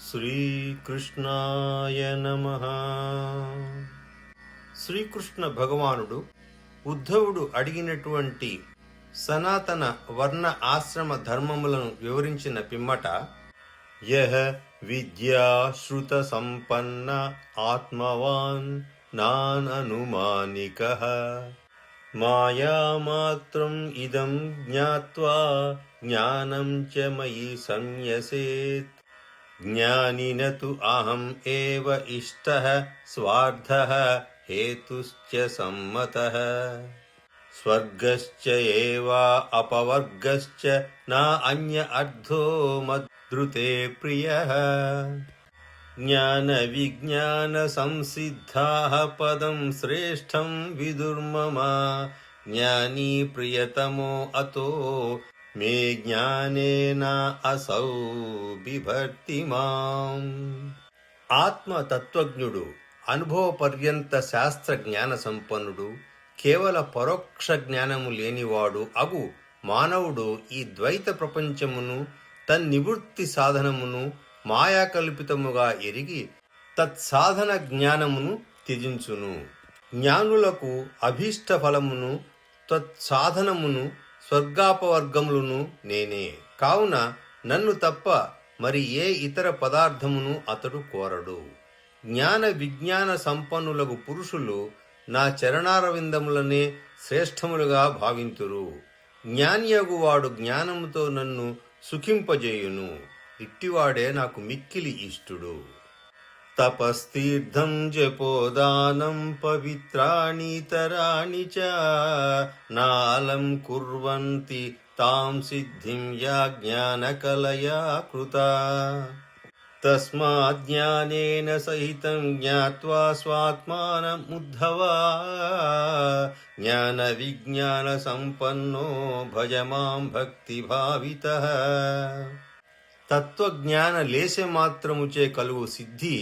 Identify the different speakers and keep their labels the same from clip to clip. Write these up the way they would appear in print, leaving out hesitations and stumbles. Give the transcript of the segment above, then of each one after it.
Speaker 1: శ్రీకృష్ణాయ నమః. శ్రీకృష్ణ భగవానుడు ఉద్ధవుడు అడిగినటువంటి సనాతన వర్ణ ఆశ్రమ ధర్మములను వివరించిన పిమ్మట, యః విద్యా శ్రుత సంపన్న ఆత్మవాన్ నాననుమానికః మాయామాత్రం ఇదం జ్ఞాత్వా జ్ఞానం చ మయి సంయసేత్ జ్ఞానిన తు అహం ఏవ ఇష్టః స్వార్థః హేతుశ్చ సమ్మతః స్వర్గశ్చ ఏవా అపవర్గశ్చ నా అన్య అర్థో మద్రుతే ప్రియః జ్ఞాన విజ్ఞాన సంసిద్ధాః పదం శ్రేష్టం విదుర్మమ జ్ఞానీ ప్రియతమో అతో మే జ్ఞానేన అసౌ బిభర్తి మాం. ఆత్మతత్వజ్ఞుడు, అనుభవపర్యంత శాస్త్ర జ్ఞాన సంపన్నుడు, కేవల పరోక్ష జ్ఞానము లేనివాడు అగు మానవుడు ఈ ద్వైత ప్రపంచమును తన్నివృత్తి సాధనమును మాయాకల్పితముగా ఎరిగి తత్సాధన జ్ఞానమును త్యజించును. జ్ఞానులకు అభీష్ట ఫలమును తత్సాధనమును స్వర్గాపవర్గములను నేనే. కావున నన్ను తప్ప మరి ఏ ఇతర పదార్థమును అతడు కోరడు. జ్ఞాన విజ్ఞాన సంపన్నులకు పురుషులు నా చరణారవిందములనే శ్రేష్టములుగా భావింతురు. జ్ఞానియగువాడు జ్ఞానముతో నన్ను సుఖింపజేయును. ఇట్టివాడే నాకు మిక్కిలి ఇష్టుడు. తపస్తీర్థం జపోదానం పవిత్రాణితరాణి చ నాలం కుర్వంతి తాం సిద్ధిం యా జ్ఞానకలయా కృతా తస్మాత్ జ్ఞానేన సహితం జ్ఞాత్వా స్వాత్మానముద్ధవా జ్ఞాన విజ్ఞాన సంపన్నో భజ మాం భక్తిభావితః. తత్వజ్ఞాన లేశ మాత్రముచే కలుగు సిద్ధి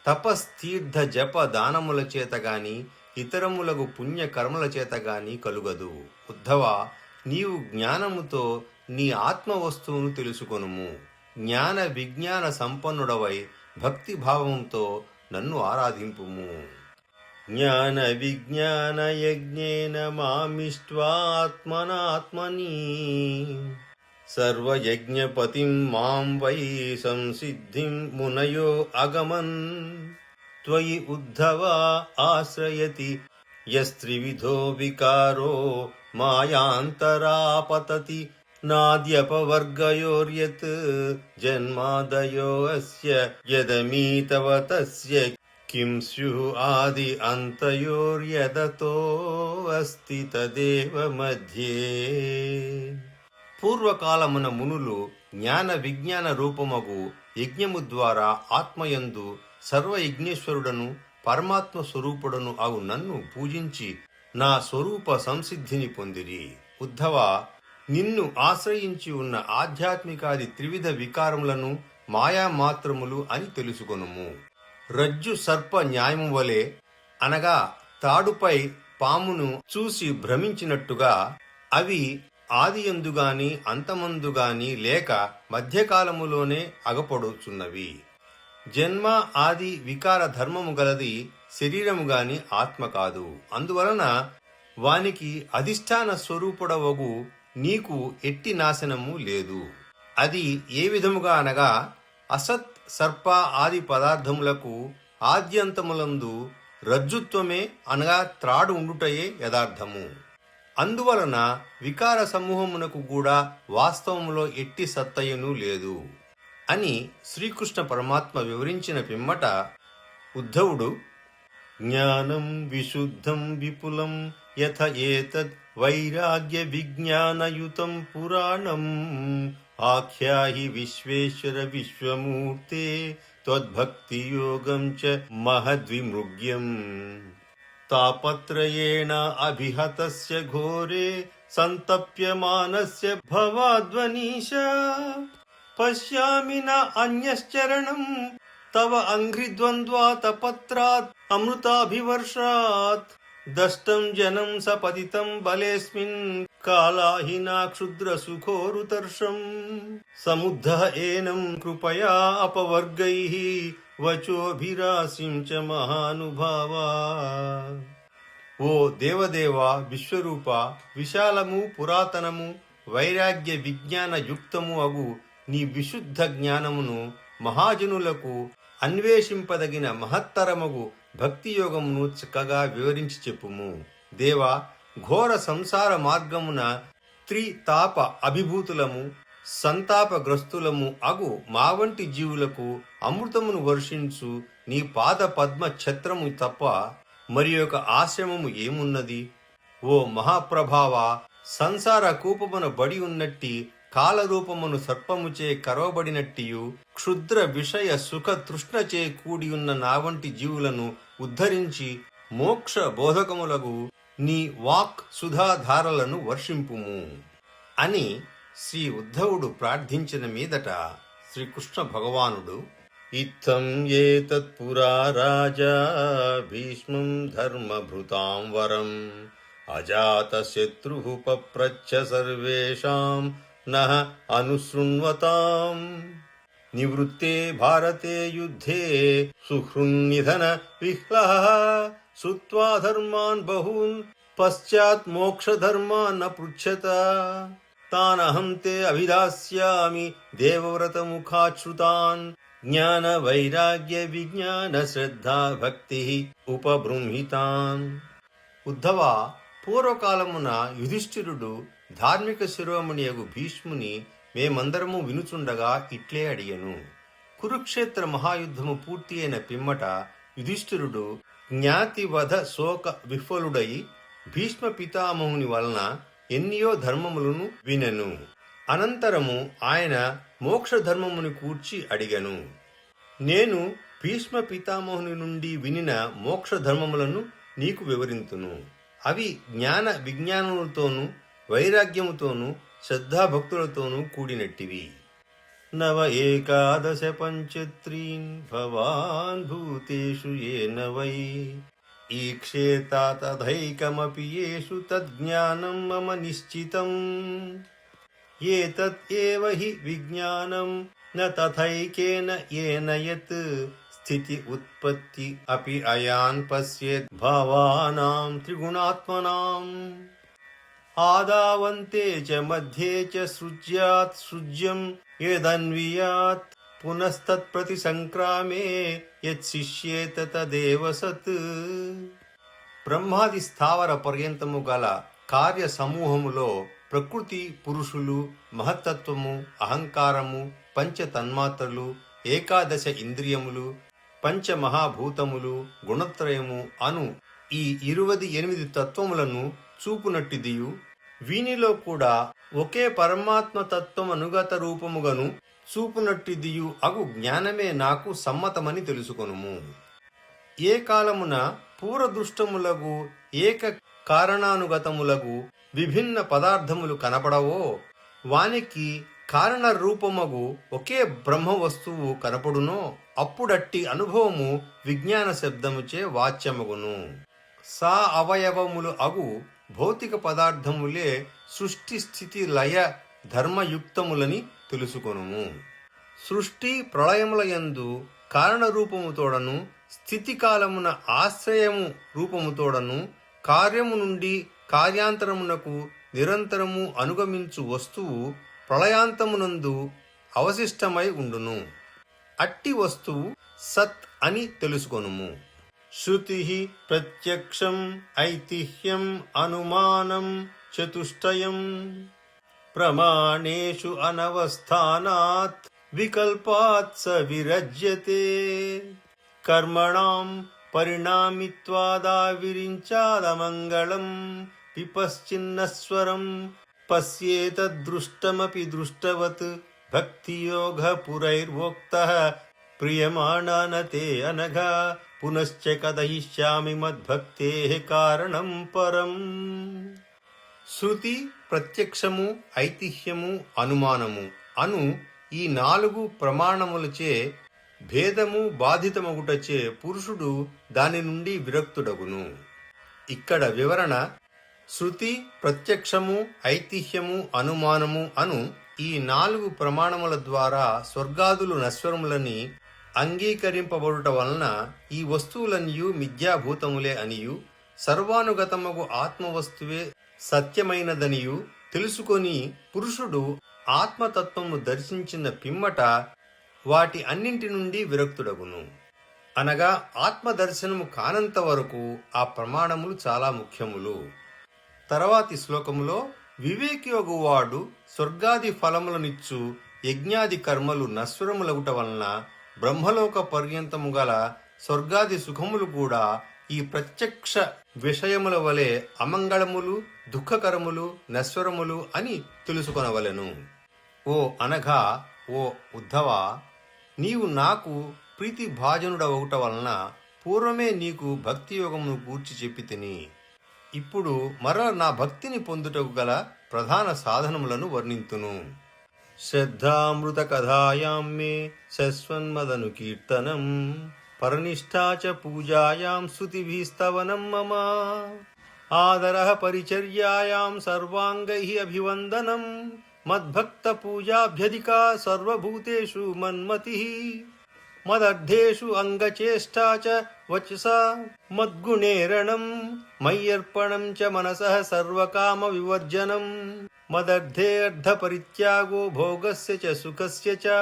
Speaker 1: తపస్తీర్థ జప దానముల చేతగాని ఇతరములకు పుణ్యకర్మల చేతగాని కలుగదు. ఉద్ధవా, నీవు జ్ఞానముతో నీ ఆత్మ వస్తువును తెలుసుకొనుము. జ్ఞాన విజ్ఞాన సంపన్నుడవై భక్తిభావంతో నన్ను ఆరాధింపుము. జ్ఞాన విజ్ఞాన యజ్ఞేన మామిష్ట్వా ఆత్మనాత్మని సర్వయజ్ఞపతిం మాం వై సంసిద్ధిం మునయో అగమన్ త్వయి ఉద్ధవా ఆశ్రయతి యస్త్రివిధో వికారో మాయాంతరాపతతి నాద్యపవర్గయోర్యత్ జన్మాదయో అస్య యదమీతవ తస్య కిం స్యుః ఆది అంతయోర్యదతో అస్తి తదేవ మధ్యే. పూర్వకాలమున మునులు జ్ఞాన విజ్ఞాన రూపమగు యజ్ఞము ద్వారా ఆత్మయందు సర్వయజ్ఞేశ్వరుడను పరమాత్మ స్వరూపుడను అగు నన్ను పూజించి నా స్వరూప సంసిద్ధిని పొందిరి. ఉద్ధవా, నిన్ను ఆశ్రయించి ఉన్న ఆధ్యాత్మికాది త్రివిధ వికారములను మాయామాత్రములు అని తెలుసుకొనుము. రజ్జు సర్ప న్యాయము వలె, అనగా తాడుపై పామును చూసి భ్రమించినట్టుగా అవి ఆదియందుగాని అంతమందుగాని లేక మధ్యకాలములోనే అగపడుచున్నవి. జన్మ ఆది వికార ధర్మము గలది శరీరము గాని ఆత్మ కాదు. అందువలన వానికి అధిష్టాన స్వరూపుడవగు నీకు ఎట్టి నాశనము లేదు. అది ఏ విధముగా అనగా, అసత్ సర్ప ఆది పదార్థములకు ఆద్యంతములందు రజ్జుత్వమే అనగా త్రాడు ఉండుటయే యథార్థము. అందువలన వికార సమూహమునకు కూడా వాస్తవములో ఎట్టి సత్తయ్యను లేదు అని శ్రీకృష్ణ పరమాత్మ వివరించిన పిమ్మట ఉద్ధవుడు, జ్ఞానం విశుద్ధం విపులం యథ ఏతద్ వైరాగ్య విజ్ఞానయుతం పురాణం ఆఖ్యాహి విశ్వేశ్వర విశ్వమూర్తే త్వద్భక్తి యోగం చ మహద్విమృగ్యం తాపత్రయేణ అభిహతస్య ఘోరే సంతప్యమానస్య భవాధ్వనీశ పశ్యామి న అన్యశ్చరణం తవ అంఘ్రిద్వంద్వాతపత్రాత్ అమృతాభివర్షాత్ దష్టం జనం సపతితం బలేస్మిన్ కాలాహినా క్షుద్ర సుఖోరుతర్షం సముద్ధ ఏనం కృపయా అపవర్గైః వచోభిరాసిం చ మహానుభావా. ఓ దేవదేవ విశ్వరూప, విశాలము పురాతనము వైరాగ్య విజ్ఞాన యుక్తము అగు నీ విశుద్ధ జ్ఞానమును మహాజనులకు అన్వేషింపదగిన మహత్తరమగు భక్తియోగమును చక్కగా వివరించి చెప్పుము. దేవా, ఘోర సంసార మార్గమున త్రితాప అభిభూతులము సంతాపగ్రస్తులము అగు మా వంటి జీవులకు అమృతమును వర్షించు నీ పాద పద్మ ఛత్రము తప్ప మరి ఒక ఆశ్రమము ఏమున్నది? ఓ మహాప్రభావ, సంసార కూపమున బడి ఉన్నట్టి కాలరూపమును సర్పముచే కరవబడినట్టియు క్షుద్ర విషయ సుఖ తృష్ణచే కూడియున్న నా వంటి జీవులను ఉద్ధరించి మోక్ష బోధకములగు నీ వాక్ సుధాధారలను వర్షింపుము అని శ్రీ ఉద్ధవుడు ప్రార్థించిన మీదట శ్రీకృష్ణ భగవానుడు ఇత్థం ఏతత్పురా రాజా భీష్మం ధర్మభృతాం వరం అజాతశత్రుః పప్రచ్ఛ సర్వేషాం నః అనుశృణ్వతాం నివృత్తే భారతే యుద్ధే సుహృన్నిధన విహ్లః సుత్వా ధర్మాన్ బహూన్ పశ్చాత్ మోక్షధర్మాన్ న పృచ్ఛత తానహం తే అభిదాస్యామి దేవవ్రత ముఖాచ్యుతాన్ జ్ఞాన వైరాగ్య విజ్ఞాన శ్రద్ధా భక్తి ఉపబృంహితాన్. ఉద్ధవ, పూర్వకాలమున యుధిష్ఠిరుడు ధార్మిక శిరోమణియగు భీష్ముని మేమందరము వినుచుండగా ఇట్లే అడిగెను. కురుక్షేత్ర మహాయుద్ధము పూర్తి అయిన పిమ్మట యుధిష్ఠిరుడు జ్ఞాతివధ శోక విఫలుడై భీష్మ పితామహుని వలన ఎన్నియో ధర్మములను వినెను. అనంతరము ఆయన మోక్ష ధర్మముని కూర్చి అడిగను. నేను భీష్మ పితామహుని నుండి వినిన మోక్ష ధర్మములను నీకు వివరింతును. అవి జ్ఞాన విజ్ఞానములతోనూ వైరాగ్యముతోనూ శ్రద్ధాభక్తులతోనూ కూడినట్టివి. నవ ఏకాదశ పంచత్రీన్ భవాన్ భూతేషు ఏన వై ఈక్షేత తథైకమపి యేషు తజ్ఞానం మమ నిశ్చితం ఏతత్ ఏవ హి విజ్ఞానం న తథైకేన ఏన యత్ స్థితి ఉత్పత్తి అపి అయాన్ పశ్యేత్ భావానాం త్రిగుణాత్మనాం ఆదావంతే చ మధ్యే చ సృజ్యాత్ సృజ్యం యదన్వియాత్ పునస్తత్ప్రతి సంక్రామే యత్శిష్యేత తదేవ సత్. బ్రహ్మాది స్థావర పర్యంతము గల కార్య సమూహములో ప్రకృతి పురుషులు మహత్తత్వము అహంకారము పంచ తన్మాత్రలు ఏకాదశ ఇంద్రియములు పంచమహాభూతములు గుణత్రయము అను ఈ 28 తత్వములను చూపునట్టిదియు వీనిలో కూడా ఒకే పరమాత్మ తత్వం అనుగత రూపముగను చూపునట్టిదియు అగు జ్ఞానమే నాకు సమ్మతమని తెలుసుకొనుము. ఏ కాలమున పూర్వదృష్టములగు ఏక కారణానుగతములగు విభిన్న పదార్థములు కనపడవో వానికి కారణ రూపమగు ఒకే బ్రహ్మ వస్తువు కనపడునో అప్పుడట్టి అనుభవము విజ్ఞాన శబ్దముచే వాచ్యమగును. సా అవయవములు అగు భౌతిక పదార్థములే సృష్టి స్థితి లయ ధర్మయుక్తములని తెలుసుకొనుము. సృష్టి ప్రళయముల యందు కారణరూపముతోడను స్థితికాలమున ఆశ్రయము రూపముతోడను కార్యము నుండి కార్యాంతరమునకు నిరంతరము అనుగమించు వస్తువు ప్రళయాంతమునందు అవశిష్టమై ఉండును. అట్టి వస్తువు సత్ అని తెలుసుకొనుము. శృతి ప్రత్యక్షం ఐతిహ్యం అనుమానం చతుష్టయం ప్రమాణేషు అనవస్థానాత్ వికల్పాత్ స విరజ్యతే కర్మణాం పరిణామిత్వాదావిరించాదమంగళం పిపశ్చిన్నస్వరం పశ్యేతదృష్టమపి దృష్టవత్ భక్తియోగ పురైర్వోక్తః ప్రియమాణానతే అనఘా పునశ్చ కథయిష్యామి మద్భక్తేః కారణం పరం. శృతి ప్రత్యక్షము ఐతిహ్యము అనుమానము అను ఈ 4 ప్రమాణములచే భేదము బాధితమగుటచే పురుషుడు దాని నుండి విరక్తుడగును. ఇక్కడ వివరణ శృతి, ప్రత్యక్షము, ఐతిహ్యము, అనుమానము అను ఈ 4 ప్రమాణముల ద్వారా స్వర్గాదులు నశ్వరములని అంగీకరింపబడుట వలన ఈ వస్తువులనియు మిథ్యాభూతములే అనియు సర్వానుగతమగు ఆత్మవస్తువే సత్యమైనదనియు తెలుసుకొని పురుషుడు ఆత్మతత్వము దర్శించిన పిమ్మట వాటి అన్నింటి నుండి విరక్తుడగును. అనగా ఆత్మదర్శనము కానంత వరకు ఆ ప్రమాణములు చాలా ముఖ్యములు. తర్వాతి శ్లోకములో వివేకియొగువాడు స్వర్గాది ఫలములనిచ్చు యజ్ఞాది కర్మలు నశ్వరములగుట వలన బ్రహ్మలోక పర్యంతము గల స్వర్గాది సుఖములు కూడా ఈ ప్రత్యక్ష విషయముల వలె అమంగళములు, దుఃఖకరములు, నశ్వరములు అని తెలుసుకొనవలెను. ఓ అనగా ఓ ఉద్ధవా, నీవు నాకు ప్రీతి భాజనుడవగుట వలన పూర్వమే నీకు భక్తి యోగమును గూర్చి చెప్పి తిని. ఇప్పుడు మరల నా భక్తిని పొందుటకు గల ప్రధాన సాధనములను వర్ణింతును. శ్రద్ధామృత కథాయాం మే శశ్వన్మదను కీర్తనం పరనిష్ఠా చ పూజాయాం స్తుతిభిస్తవనం మమ ఆదరః పరిచర్యాయాం సర్వాంగైః అభివందనం మద్భక్త పూజాభ్యధికా సర్వభూతేషు మన్మతిః మదర్థేషు అంగచేష్టా చ వచసా మద్గుణేరణం మయ్యర్పణం చ మనసః సర్వకామ వివర్జనం మదర్థే అర్థ పరిత్యాగో భోగస్య చ సుఖస్య చ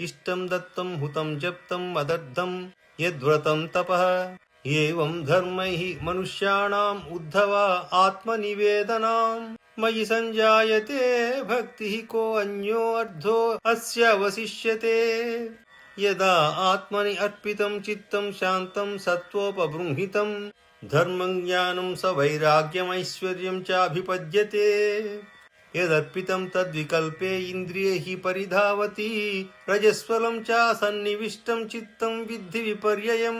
Speaker 1: ఇష్టం దత్తం హుతం జప్తం మదర్థం యద్వ్రతం తపః ఏవం ధర్మైః మనుష్యాణాం ఉద్ధవ ఆత్మనివేదనాం మయి సంజాయతే భక్తిః కో అన్యో అర్థో అస్య వసిష్యతే యదా ఆత్మని అర్పితం చిత్తం శాంతం సత్వోపబృంహితం ధర్మం జ్ఞానం స వైరాగ్యమైశ్వర్యం చాభిపద్యతే యదర్పితం తద్వికల్పే ఇంద్రియైః పరిధావతి రజస్వలం చ సన్నివిష్టం చిత్తం విద్ధి విపర్యయం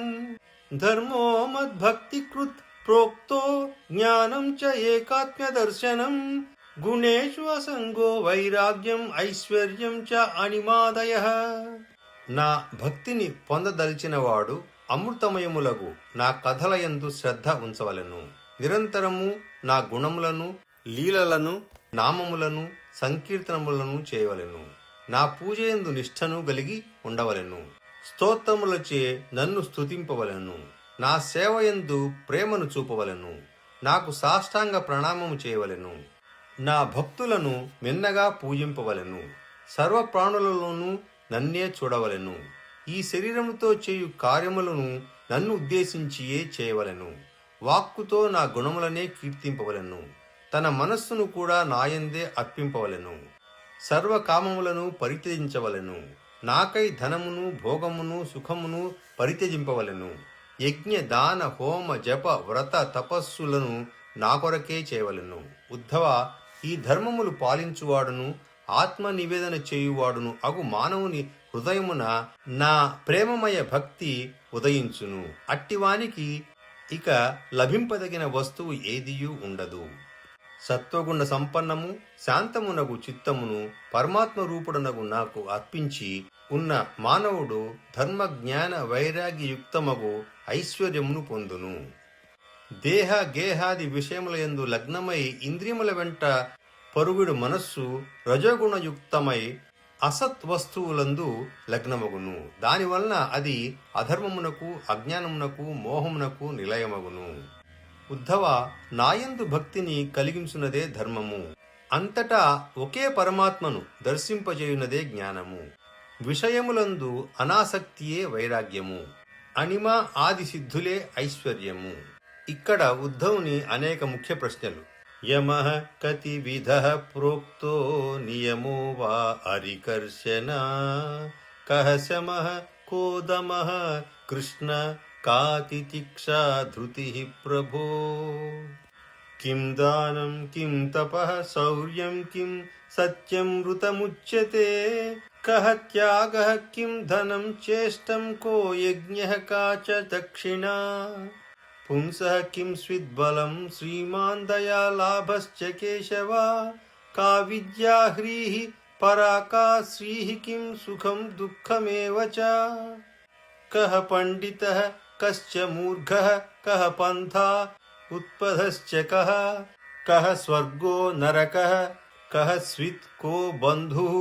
Speaker 1: ధర్మో మద్భక్తికృత్ ప్రోక్తో జ్ఞానం చ ఏకాత్మ్య దర్శనం గుణేషు అసంగో వైరాగ్యం ఐశ్వర్యం చ అణిమాదయః. నా భక్తిని పొందదలిచినవాడు అమృతమయములగు నా కథలయందు శ్రద్ధ ఉంచవలెను. నిరంతరము నా గుణములను, లీలలను, నామములను, సంకీర్తనములను చేయవలెను. నా పూజయందు నిష్ఠను గలిగి ఉండవలెను. స్తోత్రములచే నన్ను స్తుతింపవలెను. నా సేవయందు ప్రేమను చూపవలెను. నాకు సాష్టాంగ ప్రణామము చేయవలెను. నా భక్తులను మిన్నగా పూజింపవలెను. సర్వ ప్రాణులలోనూ నన్నే చూడవలెను. ఈ శరీరముతో చేయు కార్యములను నన్ను ఉద్దేశించియే చేయవలెను. వాక్కుతో నా గుణములనే కీర్తింపవలెను. తన మనస్సును కూడా నాయందే అర్పింపవలెను. సర్వకామములను పరిత్యజించవలెను. నాకై ధనమును, భోగమును, సుఖమును పరిత్యజింపవలెను. యజ్ఞ, దాన, హోమ, జప, వ్రత, తపస్సులను నా కొరకే చేయవలెను. ఉద్ధవ, ఈ ధర్మములు పాలించువాడును ఆత్మ నివేదన చేయువాడును అగు మానవుని హృదయమున నా ప్రేమమయ భక్తి ఉదయించును. అట్టివానికి ఇక లభింపదగిన వస్తువు ఏదియూ ఉండదు. సత్వగుణ సంపన్నము శాంతమునగు చిత్తమును పరమాత్మ రూపుడనగు నాకు అర్పించి ఉన్న మానవుడు ధర్మ జ్ఞాన వైరాగ్యయుక్తమగు ఐశ్వర్యమును పొందును. దేహ గేహాది విషయములయందు లగ్నమై ఇంద్రియముల వెంట పరుగుడు మనస్సు రజోగుణయుక్తమై అసత్ వస్తువులందు లగ్నమగును. దానివలన అది అధర్మమునకు, అజ్ఞానమునకు, మోహమునకు నిలయమగును. ఉద్ధవ, నాయందు భక్తిని కలిగించున్నదే ధర్మము. అంతటా ఒకే పరమాత్మను దర్శింపజేయునదే జ్ఞానము. విషయములందు అనాసక్తియే వైరాగ్యము. అణిమ ఆది సిద్ధులే ఐశ్వర్యము. ఇక్కడ ఉద్ధవుని అనేక ముఖ్య ప్రశ్నలు. యమః కతి విధః ప్రోక్తో నియమో వా అరికర్షణ కః శమః కో దమః కృష్ణ కాతితిక్షా ధృతిః ప్రభో కిం దానం కిం తపః శౌర్యం కిం సత్యం మృతముచ్యతే కః త్యాగః కిం ధనం చేష్టం కో యజ్ఞః కా చ దక్షిణా పుంసః కిం స్విద్బలం శ్రీమాన్ దయాలాభశ్చ కేశవ కా విద్యా హ్రీః పరా కా శ్రీః కిం సుఖం దుఃఖమేవ చ కః పండితః కశ్చ మూర్ఖః కః పంథా उत्पधश्च कः कः स्वर्गो नरकः कः स्वित् को बन्धुः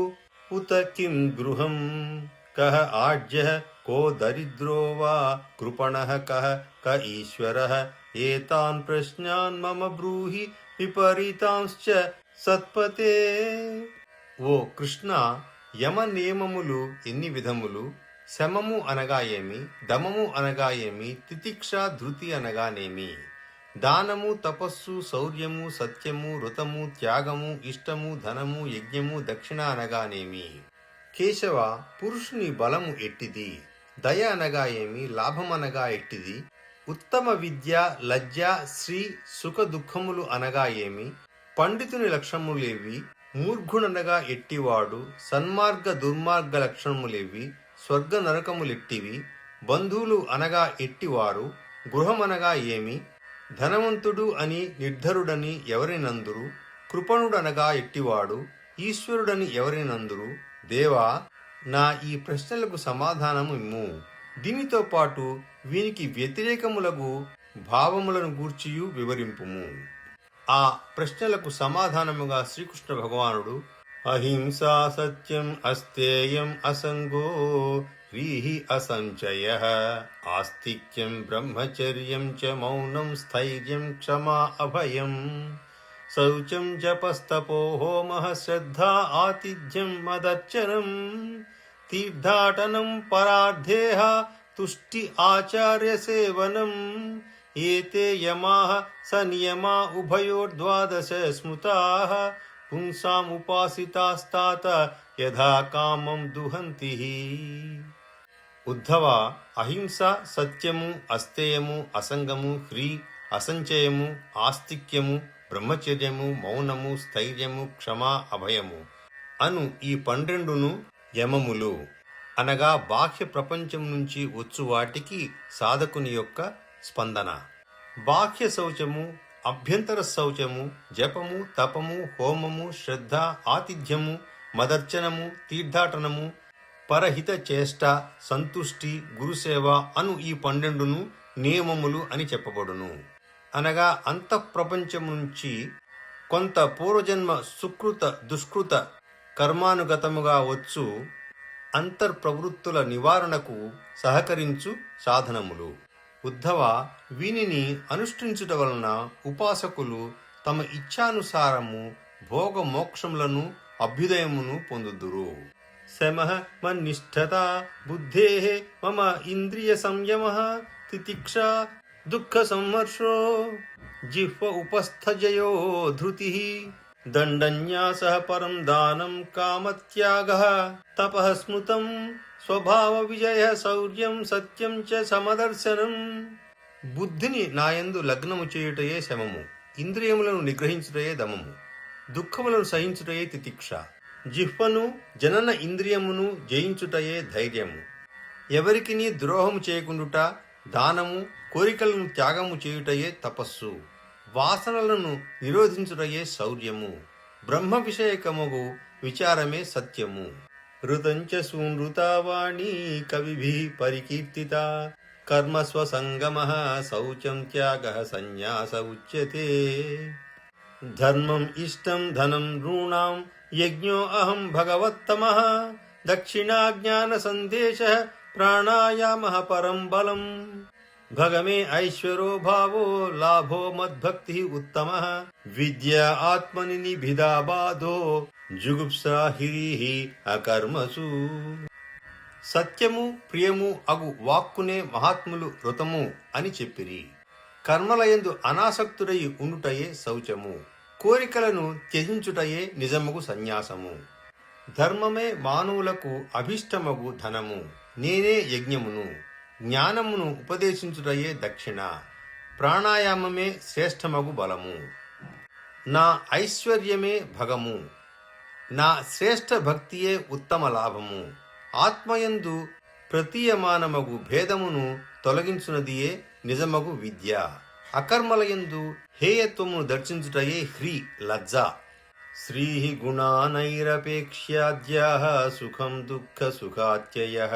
Speaker 1: उत किं गृहं कः आज्यः को दरिद्रो वा कृपणः कः क ईश्वरः एतान् प्रश्नान् मम ब्रूहि విపరీతాంశ్చ సత్పతే. ఓ కృష్ణ, యమ నియమములు ఎన్ని విధములు? శమము అనగా ఏమి? దమము అనగా ఏమి? తితిక్ష ధృతి అనగానేమి? దానము, తపస్సు, శౌర్యము, సత్యము, ఋతము, త్యాగము, ఇష్టము, ధనము, యజ్ఞము, దక్షిణ అనగానేమి? కేశవ, పురుషుని బలము ఎట్టిది? దయ అనగా ఏమి? లాభమనగా ఎట్టిది? ఉత్తమ విద్య, లజ్జ, శ్రీ, సుఖ దుఃఖములు అనగా ఏమి? పండితుని లక్షణములేవి? మూర్ఖుననగా ఎట్టివాడు? సన్మార్గ దుర్మార్గ లక్షణములేవి? స్వర్గ నరకములెట్టివి? బంధువులు అనగా ఎట్టివారు? గృహమనగా ఏమి? ధనవంతుడు అని నిర్ధరుడని ఎవరినందురు? కృపణుడనగా ఎట్టివాడు? ఈశ్వరుడని ఎవరినందురు? దేవా, నా ఈ ప్రశ్నలకు సమాధానము ఇమ్ము. దీనితో పాటు వీనికి వ్యతిరేకములకు భావములను గూర్చియు వివరింపుము. ఆ ప్రశ్నలకు సమాధానముగా శ్రీకృష్ణ భగవానుడు అహింసా సత్యం అస్తేయం అసంగో వ్రీహి అసంచయః ఆస్తిక్యం బ్రహ్మచర్యం చ మౌనం స్థైర్యం క్షమా అభయం శౌచం జపస్తపో హోమః శ్రద్ధా ఆతిథ్యం మదర్చనం తీర్థాటనం పరార్థేః తుష్టి ఆచార్య సేవనం ఏతే యమాః సనియమా ఉభయోర్ద్వాదశ స్మృతాః పుంసాం ఉపాసితాస్తాత యథా కామం దుహంతి. ఉద్ధవ, అహింస, సత్యము, అస్తేయము, అసంగము, హ్రీ, అసంచయము, ఆస్తిక్యము, బ్రహ్మచర్యము, మౌనము, స్థైర్యము, క్షమ, అభయము అను ఈ 12 యమములు అనగా బాహ్య ప్రపంచం నుంచి వచ్చు వాటికి సాధకుని యొక్క స్పందన. బాహ్య శౌచము, అభ్యంతర శౌచము, జపము, తపము, హోమము, శ్రద్ధ, ఆతిథ్యము, మదర్చనము, తీర్థాటనము, పరహిత చేష్ట, సంతుష్టి, గురుసేవ అను ఈ 12 నియమములు అని చెప్పబడును. అనగా అంతఃప్రపంచం నుంచి కొంత పూర్వజన్మ సుకృత దుష్కృత కర్మానుగతముగా వచ్చు అంతర్ప్రవృత్తుల నివారణకు సహకరించు సాధనములు. ఉద్ధవ, వీనిని అనుష్ఠించుట వలన ఉపాసకులు తమ ఇచ్ఛానుసారము భోగ మోక్షములను అభ్యుదయమును పొందుదురు. శమః మన్నిష్ఠత బుద్ధేః మమ ఇంద్రియ సంయమః తితిక్ష దుఃఖ సంహర్షో జిహ్వ ఉపస్థజయో ధృతిః దండన్యాసః పరం దానం కామత్యాగః తపః స్మృతం స్వభావ విజయ శౌర్యం సత్యం చ సమదర్శనం. బుద్ధిని నాయందు లగ్నము చేయుటయే శమము, ఇంద్రియములను నిగ్రహించుటయే దమము, దుఃఖములను సహించుటయే తితిక్ష, జిహ్వను జనన ఇంద్రియమును జయించుటయే ధైర్యము, ఎవరికిని ద్రోహము చేయకుండుట దానము, కోరికలను త్యాగము చేయుటయే తపస్సు, వాసనలను నిరోధించుటయే శౌర్యము, బ్రహ్మ విషయకముగు విచారమే సత్యము. ఋతంచ సూనృతావాణీ కవిభిః పరికీర్తిత కర్మ స్వసంగమః శౌచం త్యాగః సన్యాస ఉచ్యతే. ధర్మం ఇష్టం ధనం నృణాం యజ్ఞో అహం భగవత్తమః దక్షిణా జ్ఞాన సందేశః ప్రాణాయామః పరం బలం భగమే ఐశ్వరో భావో లాభో మద్భక్తి ఉత్తమః విద్యా ఆత్మని నిభిదా బాధో జుగుప్సా హిరీః అకర్మసు. సత్యము ప్రియము అగు వాక్కునే మహాత్ములు ఋతము అని చెప్పిరి. కర్మలయందు అనాసక్తుడై ఉండుటయే శౌచము, కోరికలను త్యజించుటయే నిజముగు సన్యాసము. ధర్మమే మానవులకు అభిష్టమగు ధనము, నేనే యజ్ఞమును, జ్ఞానమును ఉపదేశించుటయే దక్షిణ, ప్రాణాయామమే శ్రేష్టమగు బలము. నా ఐశ్వర్యమే భగము, నా శ్రేష్ఠ భక్తియే ఉత్తమ లాభము. ఆత్మయందు ప్రతీయమానమగు భేదమును తొలగించునదియే నిజమగు విద్య. అకర్మలయందు హేయత్వమును దర్శించుటయే హ్రీ లజ్జ. శ్రీ గుణానైరపేక్ష్యాద్యాః సుఖం దుఃఖ సుఖాత్యయః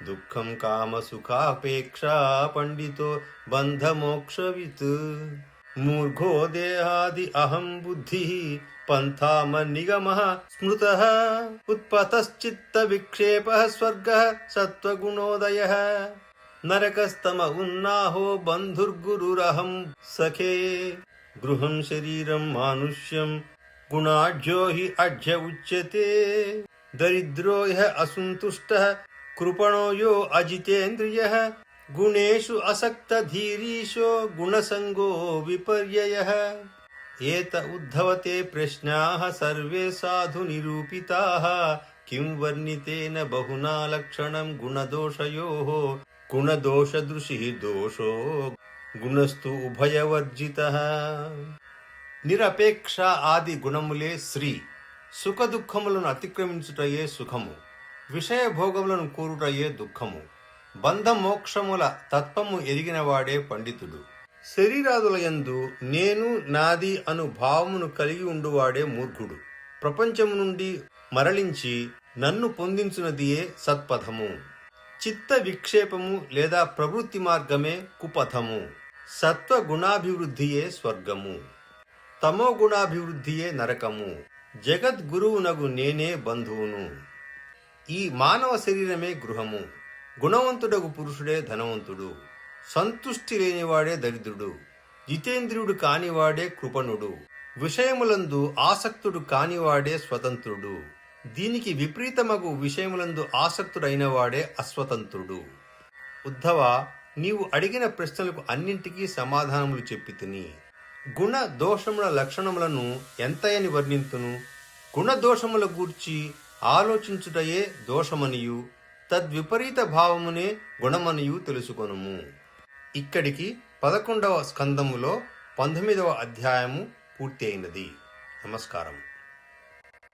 Speaker 1: దుఃఖం కామ సుఖాపేక్షా పండితో బంధమోక్షవిత్. మూర్ఘో దేహాది అహం బుద్ధి పంథామనిగమః స్మృతః ఉత్పతశ్చిత్త విక్షేపః స్వర్గః సత్వగుణోదయః నరకస్తమ ఉన్నాహో బంధుర్గురురహం సఖే గృహం శరీరం మానుష్యం గుణాఢ్యో హి అఢ్య ఉచ్యతే దరిద్రో యః అసంతుష్టః కృపణో యో అజితేంద్రియః గుణేషు అసక్త ధీరీశో గుణసంగో విపర్యయః ఏత ఉద్ధవతే ప్రశ్నాః సర్వే సాధు నిరూపితాః కిం వర్ణితేన బహునా లక్షణం గుణదోషయోః గుణదోషదృశి దోషో గుణస్తు ఉభయవర్జితః నిరపేక్ష ఆది గుణములే శ్రీ సుఖ దుఃఖములను అతిక్రమించుటయే సుఖము విషయ భోగములను కోరుటయే దుఃఖము బంధ మోక్షముల తత్వము ఎరిగినవాడే పండితుడు శరీరాదులయందు నేను నాది అను భావమును కలిగి ఉండువాడే మూర్ఖుడు ప్రపంచము నుండి మరలించి నన్ను పొందించునదియే సత్పథము చిత్త విక్షేపము లేదా ప్రవృత్తి మార్గమే కుపథము సత్వ గుణాభివృద్ధియే స్వర్గము తమో గుణాభివృద్ధియే నరకము జగద్గురువునగు నేనే బంధువును ఈ మానవ శరీరమే గృహము గుణవంతుడగు పురుషుడే ధనవంతుడు సంతుష్టి లేనివాడే దరిద్రుడు జితేంద్రియుడు కానివాడే కృపణుడు విషయములందు ఆసక్తుడు కానివాడే స్వతంత్రుడు దీనికి విపరీతమగు విషయములందు ఆసక్తుడైన వాడే అస్వతంత్రుడు ఉద్ధవ నీవు అడిగిన ప్రశ్నలకు అన్నింటికీ సమాధానములు చెప్పితిని గుణ దోషముల లక్షణములను ఎంతయని వర్ణింతును గుణదోషముల గూర్చి ఆలోచించుటయే దోషమనియు తద్విపరీత భావమునే గుణమనియు తెలుసుకొనుము. ఇక్కడికి 11వ స్కందములో 19వ అధ్యాయము పూర్తి అయినది. నమస్కారం.